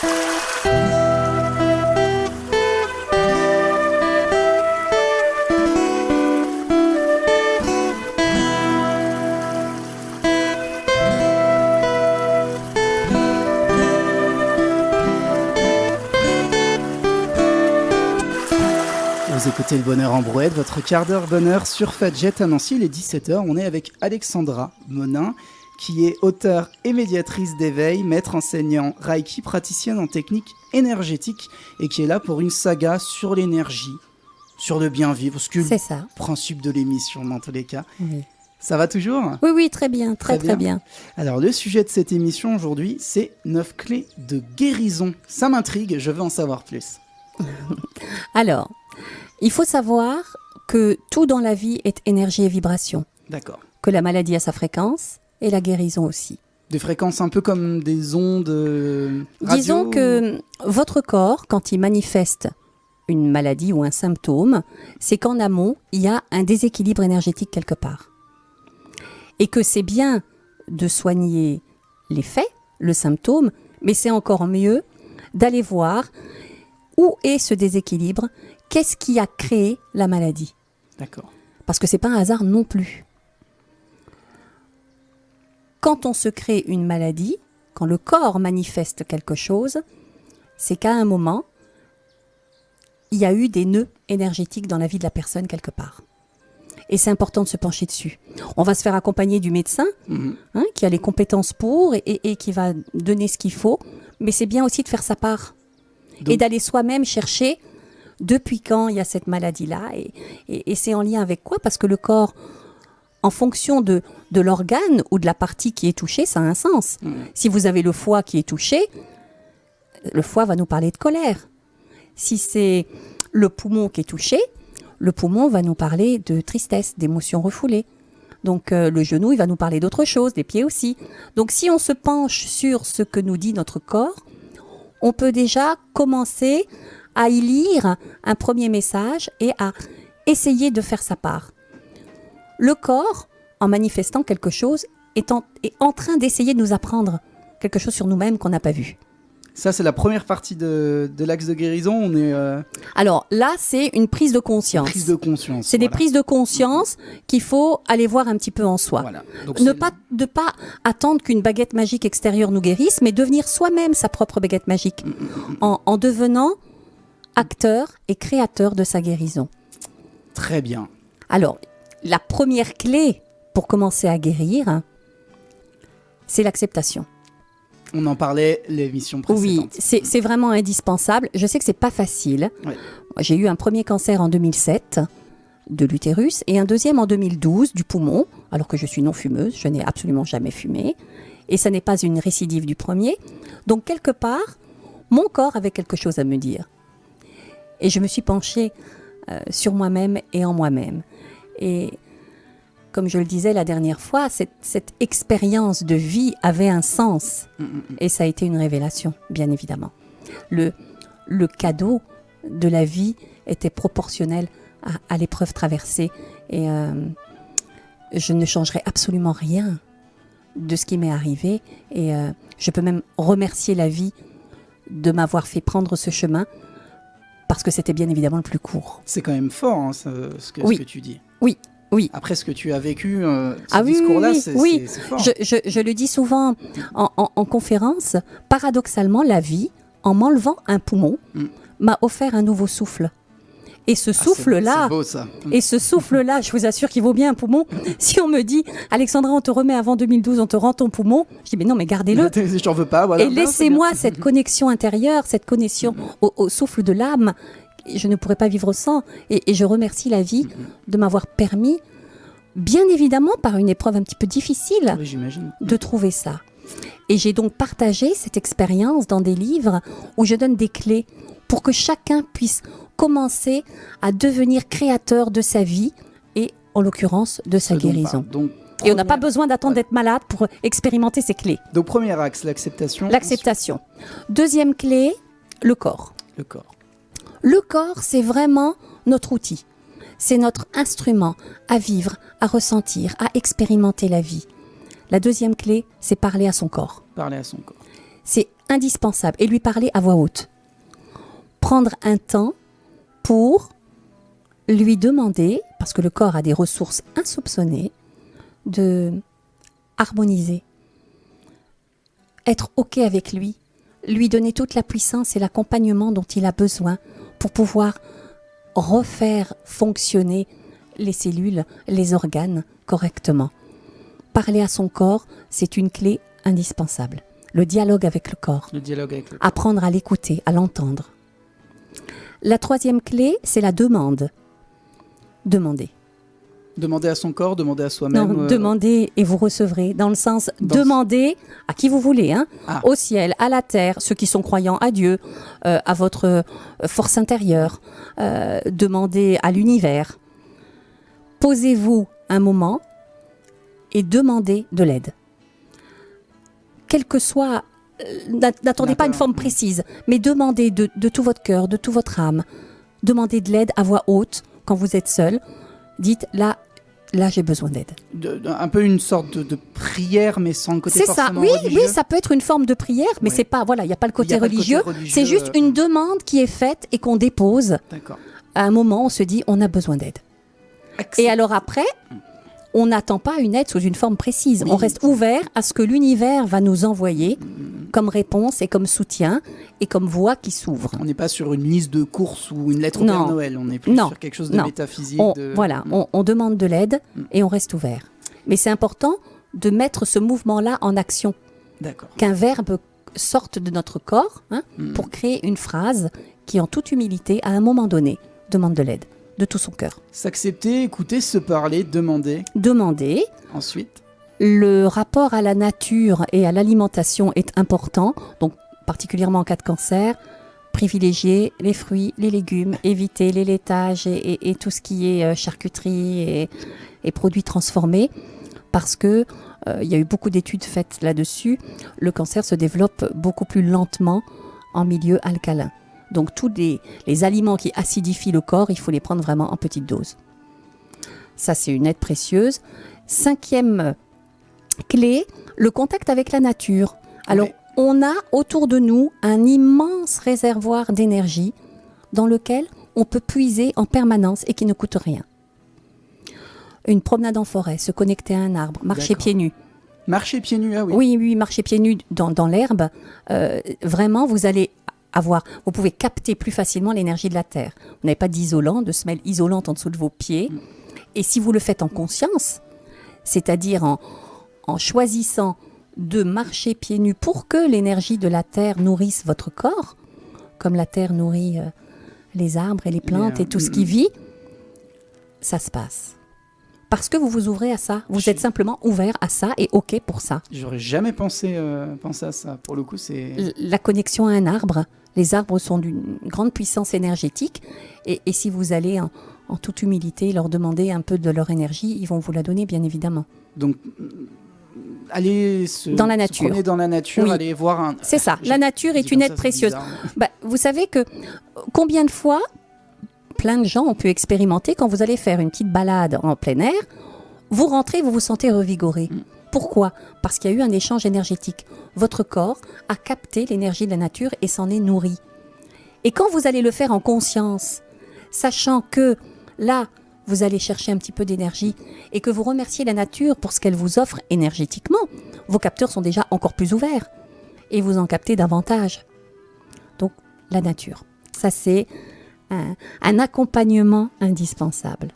Vous écoutez Le Bonheur en Brouette, votre quart d'heure bonheur sur Fadjet à Nancy, il est 17h. On est avec Alexandra Monin, qui est auteure et médiatrice d'éveil, maître enseignant Reiki, praticienne en technique énergétique et qui est là pour une saga sur l'énergie, sur le bien vivre, ce que c'est ça. Le principe de l'émission dans tous les cas. Oui. Ça va toujours ? Oui, très bien, très bien. Alors, le sujet de cette émission aujourd'hui, c'est 9 clés de guérison. Ça m'intrigue, je veux en savoir plus. Alors, il faut savoir que tout dans la vie est énergie et vibration. D'accord. Que la maladie a sa fréquence et la guérison aussi. Des fréquences un peu comme des ondes radio. Disons que votre corps, quand il manifeste une maladie ou un symptôme, c'est qu'en amont, il y a un déséquilibre énergétique quelque part. Et que c'est bien de soigner les faits, le symptôme, mais c'est encore mieux d'aller voir où est ce déséquilibre, qu'est-ce qui a créé la maladie. D'accord. Parce que c'est pas un hasard non plus. Quand on se crée une maladie, quand le corps manifeste quelque chose, c'est qu'à un moment, il y a eu des nœuds énergétiques dans la vie de la personne quelque part. Et c'est important de se pencher dessus. On va se faire accompagner du médecin, qui a les compétences pour et qui va donner ce qu'il faut. Mais c'est bien aussi de faire sa part. Donc, et d'aller soi-même chercher depuis quand il y a cette maladie-là. Et c'est en lien avec quoi ? Parce que le corps, en fonction de l'organe ou de la partie qui est touchée, ça a un sens. Si vous avez le foie qui est touché, le foie va nous parler de colère. Si c'est le poumon qui est touché, le poumon va nous parler de tristesse, d'émotions refoulées. Donc le genou, il va nous parler d'autre chose, les pieds aussi. Donc si on se penche sur ce que nous dit notre corps, on peut déjà commencer à y lire un premier message et à essayer de faire sa part. Le corps, en manifestant quelque chose, est en train d'essayer de nous apprendre quelque chose sur nous-mêmes qu'on n'a pas vu. Ça, c'est la première partie de l'axe de guérison. On est, Alors là, c'est une prise de conscience. Prise de conscience. C'est des prises de conscience qu'il faut aller voir un petit peu en soi. Voilà. Donc ne pas attendre qu'une baguette magique extérieure nous guérisse, mais devenir soi-même sa propre baguette magique en devenant acteur et créateur de sa guérison. Très bien. Alors, la première clé pour commencer à guérir, c'est l'acceptation. On en parlait l'émission précédente. Oui, c'est vraiment indispensable. Je sais que c'est pas facile. Ouais. J'ai eu un premier cancer en 2007 de l'utérus et un deuxième en 2012 du poumon, alors que je suis non fumeuse, je n'ai absolument jamais fumé. Et ça n'est pas une récidive du premier. Donc quelque part, mon corps avait quelque chose à me dire. Et je me suis penchée sur moi-même et en moi-même. Et comme je le disais la dernière fois, cette expérience de vie avait un sens. Et ça a été une révélation, bien évidemment. Le cadeau de la vie était proportionnel à l'épreuve traversée. Et je ne changerai absolument rien de ce qui m'est arrivé. Et je peux même remercier la vie de m'avoir fait prendre ce chemin, parce que c'était bien évidemment le plus court. C'est quand même fort, hein, ce que tu dis. Oui. Oui. Après ce que tu as vécu, ce discours-là, c'est fort. Je le dis souvent en conférence, paradoxalement, la vie, en m'enlevant un poumon, m'a offert un nouveau souffle. Et ce souffle-là, c'est beau, ça. Et ce souffle-là, je vous assure qu'il vaut bien un poumon. Si on me dit, Alexandra, on te remet avant 2012, on te rend ton poumon, je dis, mais non, mais gardez-le. J'en veux pas, voilà. Et laissez-moi cette connexion intérieure, cette connexion au souffle de l'âme. Je ne pourrais pas vivre sans. Et je remercie la vie de m'avoir permis, bien évidemment par une épreuve un petit peu difficile, oui, j'imagine, de trouver ça. Et j'ai donc partagé cette expérience dans des livres où je donne des clés pour que chacun puisse commencer à devenir créateur de sa vie et, en l'occurrence, de sa guérison. Et on n'a pas besoin d'attendre d'être malade pour expérimenter ces clés. Donc, premier axe, l'acceptation. L'acceptation. Deuxième clé, le corps. Le corps. Le corps, c'est vraiment notre outil. C'est notre instrument à vivre, à ressentir, à expérimenter la vie. La deuxième clé, c'est parler à son corps. Parler à son corps. C'est indispensable et lui parler à voix haute. Prendre un temps pour lui demander, parce que le corps a des ressources insoupçonnées, de harmoniser, être OK avec lui donner toute la puissance et l'accompagnement dont il a besoin pour pouvoir refaire fonctionner les cellules, les organes correctement. Parler à son corps, c'est une clé indispensable. Le dialogue avec le corps. Apprendre à l'écouter, à l'entendre. La troisième clé, c'est la demande. Demander. Demander à son corps, demander à soi-même. Non, demandez et vous recevrez. Dans le sens, demandez à qui vous voulez, au ciel, à la terre, ceux qui sont croyants à Dieu, à votre force intérieure. Demandez à l'univers. Posez-vous un moment et demandez de l'aide. Quel que soit, n'attendez pas une forme précise, mais demandez de tout votre cœur, de toute votre âme. Demandez de l'aide à voix haute quand vous êtes seul. Dites là j'ai besoin d'aide. Un peu une sorte de prière, mais sans le côté forcément religieux. religieux. Oui, ça peut être une forme de prière, mais c'est pas, il n'y a pas le côté religieux. C'est juste une demande qui est faite et qu'on dépose. D'accord. À un moment, on se dit, on a besoin d'aide. Et alors après, on n'attend pas une aide sous une forme précise. Oui. On reste ouvert à ce que l'univers va nous envoyer comme réponse et comme soutien et comme voie qui s'ouvre. On n'est pas sur une liste de courses ou une lettre au Père Noël. On est plus sur quelque chose de métaphysique. On demande de l'aide et on reste ouvert. Mais c'est important de mettre ce mouvement-là en action. D'accord. Qu'un verbe sorte de notre corps pour créer une phrase qui, en toute humilité, à un moment donné, demande de l'aide. De tout son cœur. S'accepter, écouter, se parler, demander. Demander. Ensuite. Le rapport à la nature et à l'alimentation est important, donc particulièrement en cas de cancer. Privilégier les fruits, les légumes, éviter les laitages et tout ce qui est charcuterie et produits transformés, parce que il y a eu beaucoup d'études faites là-dessus. Le cancer se développe beaucoup plus lentement en milieu alcalin. Donc tous les aliments qui acidifient le corps, il faut les prendre vraiment en petite dose. Ça, c'est une aide précieuse. 5e clé, le contact avec la nature. Alors, on a autour de nous un immense réservoir d'énergie dans lequel on peut puiser en permanence et qui ne coûte rien. Une promenade en forêt, se connecter à un arbre, marcher pieds nus. Marcher pieds nus, ah oui. Oui, marcher pieds nus dans l'herbe. Vraiment, vous pouvez capter plus facilement l'énergie de la terre. Vous n'avez pas d'isolant, de semelle isolante en dessous de vos pieds. Et si vous le faites en conscience, c'est-à-dire en choisissant de marcher pieds nus pour que l'énergie de la terre nourrisse votre corps, comme la terre nourrit les arbres et les plantes et tout ce qui vit, ça se passe. Parce que vous vous ouvrez à ça. Vous êtes simplement ouvert à ça et OK pour ça. J'aurais jamais pensé à ça. Pour le coup, c'est... La connexion à un arbre. Les arbres sont d'une grande puissance énergétique. Et si vous allez en toute humilité leur demander un peu de leur énergie, ils vont vous la donner, bien évidemment. Donc, aller dans la nature. Se promener dans la nature, oui. Aller voir un... C'est ça. La nature est une aide précieuse. Vous savez que combien de fois... Plein de gens ont pu expérimenter quand vous allez faire une petite balade en plein air, vous rentrez, vous vous sentez revigoré. Pourquoi ? Parce qu'il y a eu un échange énergétique. Votre corps a capté l'énergie de la nature et s'en est nourri. Et quand vous allez le faire en conscience, sachant que là, vous allez chercher un petit peu d'énergie et que vous remerciez la nature pour ce qu'elle vous offre énergétiquement, vos capteurs sont déjà encore plus ouverts et vous en captez davantage. Donc, la nature, ça c'est... un accompagnement indispensable.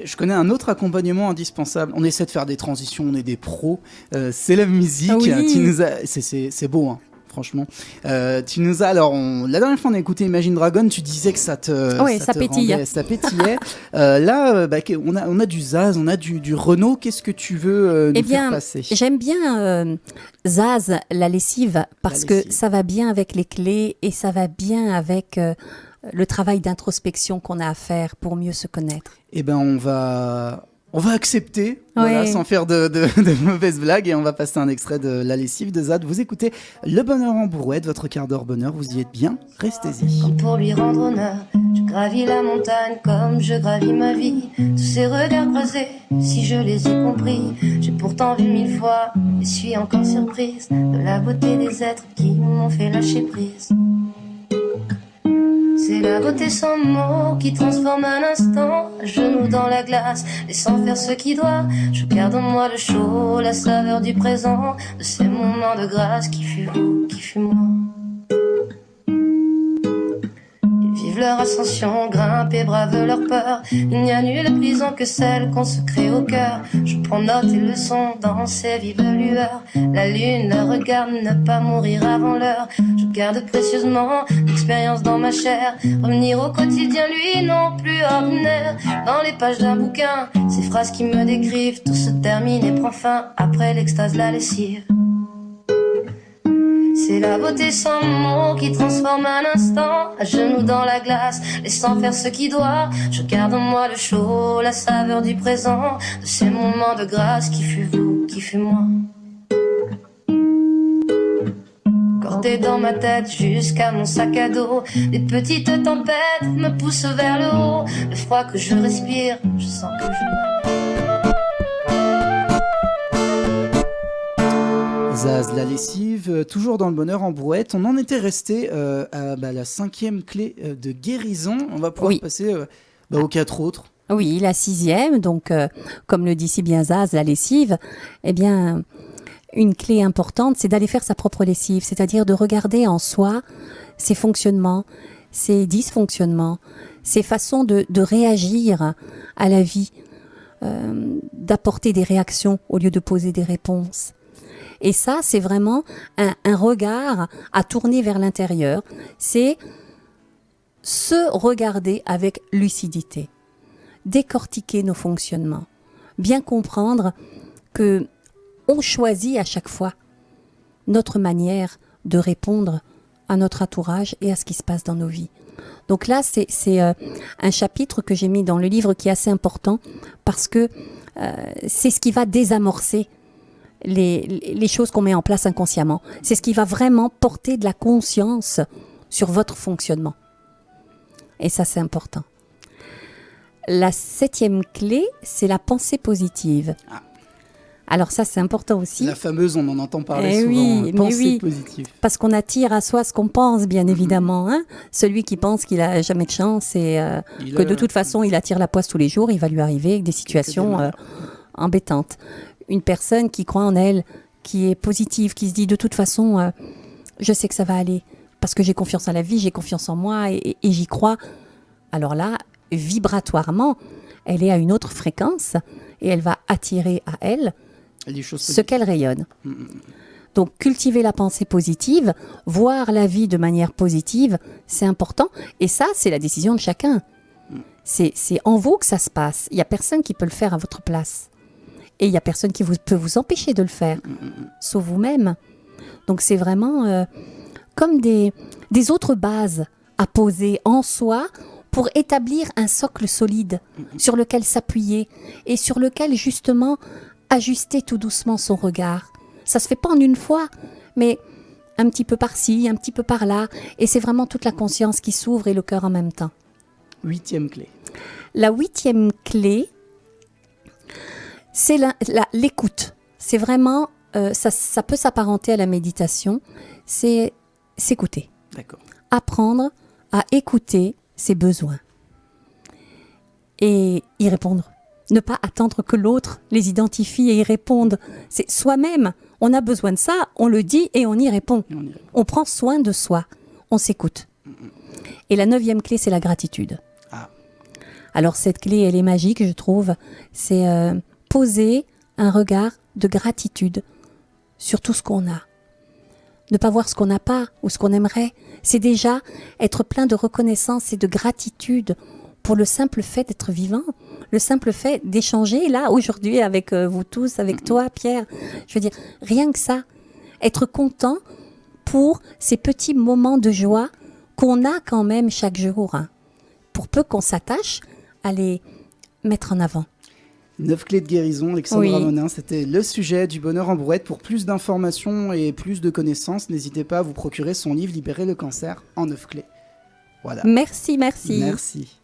Je connais un autre accompagnement indispensable. On essaie de faire des transitions, on est des pros. C'est la musique. Oui. C'est beau, hein, franchement. Tu nous as... Alors, la dernière fois, on a écouté Imagine Dragon. Tu disais que ça pétillait. Ça pétillait. Là, on a du Zaz, on a du Renaud. Qu'est-ce que tu veux nous faire passer ? J'aime bien Zaz, la lessive, parce que ça va bien avec les clés et ça va bien avec... le travail d'introspection qu'on a à faire pour mieux se connaître. Eh bien, on va On va accepter, voilà, sans faire de mauvaises blagues, et on va passer un extrait de La lessive de Zad. Vous écoutez Le Bonheur en Brouette, votre quart d'heure bonheur, vous y êtes bien, restez-y. Comme pour lui rendre honneur, je gravis la montagne comme je gravis ma vie. Tous ces regards croisés, si je les ai compris, j'ai pourtant vu 1000 fois et suis encore surprise de la beauté des êtres qui m'ont fait lâcher prise. C'est la beauté sans mots qui transforme un instant, à genoux dans la glace, laissant faire ce qui doit. Je garde en moi le chaud, la saveur du présent, de ces moments de grâce qui fut vous, qui fut moi. Ils vivent leur ascension, grimpent et bravent leur peur. Il n'y a nulle prison que celle qu'on se crée au cœur. Je prends note et leçon dans ces vives lueurs. La lune la regarde, ne pas mourir avant l'heure. Je garde précieusement l'expérience dans ma chair. Revenir au quotidien, lui, non plus ordinaire. Dans les pages d'un bouquin, ces phrases qui me décrivent, tout se termine et prend fin après l'extase, la lessive. C'est la beauté sans mots qui transforme un instant, à genoux dans la glace, laissant faire ce qui doit. Je garde en moi le chaud, la saveur du présent, de ces moments de grâce qui fut vous, qui fut moi. Cordé dans ma tête jusqu'à mon sac à dos, les petites tempêtes me poussent vers le haut. Le froid que je respire, je sens que je... Zaz, La lessive, toujours dans Le Bonheur en Brouette. On en était resté à la 5e clé de guérison. On va pouvoir passer aux 4 autres. Oui, la 6e, donc comme le dit si bien Zaz, la lessive, eh bien, une clé importante, c'est d'aller faire sa propre lessive, c'est-à-dire de regarder en soi ses fonctionnements, ses dysfonctionnements, ses façons de réagir à la vie, d'apporter des réactions au lieu de poser des réponses. Et ça, c'est vraiment un regard à tourner vers l'intérieur. C'est se regarder avec lucidité, décortiquer nos fonctionnements, bien comprendre que on choisit à chaque fois notre manière de répondre à notre entourage et à ce qui se passe dans nos vies. Donc là, c'est un chapitre que j'ai mis dans le livre qui est assez important parce que c'est ce qui va désamorcer les choses qu'on met en place inconsciemment. C'est ce qui va vraiment porter de la conscience sur votre fonctionnement. Et ça, c'est important. La 7e clé, c'est la pensée positive. Alors ça, c'est important aussi. La fameuse, on en entend parler souvent, pensée positive. Parce qu'on attire à soi ce qu'on pense, bien évidemment. Hein. Celui qui pense qu'il n'a jamais de chance et que de toute façon, il attire la poisse tous les jours, il va lui arriver des situations embêtantes. Une personne qui croit en elle, qui est positive, qui se dit de toute façon, je sais que ça va aller, parce que j'ai confiance en la vie, j'ai confiance en moi et j'y crois. Alors là, vibratoirement, elle est à une autre fréquence et elle va attirer à elle ce qu'elle rayonne. Donc cultiver la pensée positive, voir la vie de manière positive, c'est important. Et ça, c'est la décision de chacun. C'est en vous que ça se passe. Il n'y a personne qui peut le faire à votre place. Et il n'y a personne qui peut vous empêcher de le faire, sauf vous-même. Donc c'est vraiment comme des autres bases à poser en soi pour établir un socle solide sur lequel s'appuyer et sur lequel justement ajuster tout doucement son regard. Ça se fait pas en une fois, mais un petit peu par-ci, un petit peu par-là. Et c'est vraiment toute la conscience qui s'ouvre et le cœur en même temps. 8e clé. La 8e clé, c'est l'écoute. C'est vraiment, ça peut s'apparenter à la méditation, c'est s'écouter. D'accord. Apprendre à écouter ses besoins et y répondre. Ne pas attendre que l'autre les identifie et y réponde. C'est soi-même. On a besoin de ça, on le dit et on y répond. On prend soin de soi, on s'écoute. Et la 9e clé, c'est la gratitude. Alors cette clé, elle est magique, je trouve. C'est poser un regard de gratitude sur tout ce qu'on a. Ne pas voir ce qu'on n'a pas ou ce qu'on aimerait. C'est déjà être plein de reconnaissance et de gratitude pour le simple fait d'être vivant, le simple fait d'échanger là aujourd'hui avec vous tous, avec toi Pierre. Je veux dire, rien que ça, être content pour ces petits moments de joie qu'on a quand même chaque jour, hein, pour peu qu'on s'attache à les mettre en avant. 9 clés de guérison, Alexandra Oui. Monin, c'était le sujet du bonheur en brouette. Pour plus d'informations et plus de connaissances, n'hésitez pas à vous procurer son livre Libérer le cancer en 9 clés. Voilà. Merci. Merci.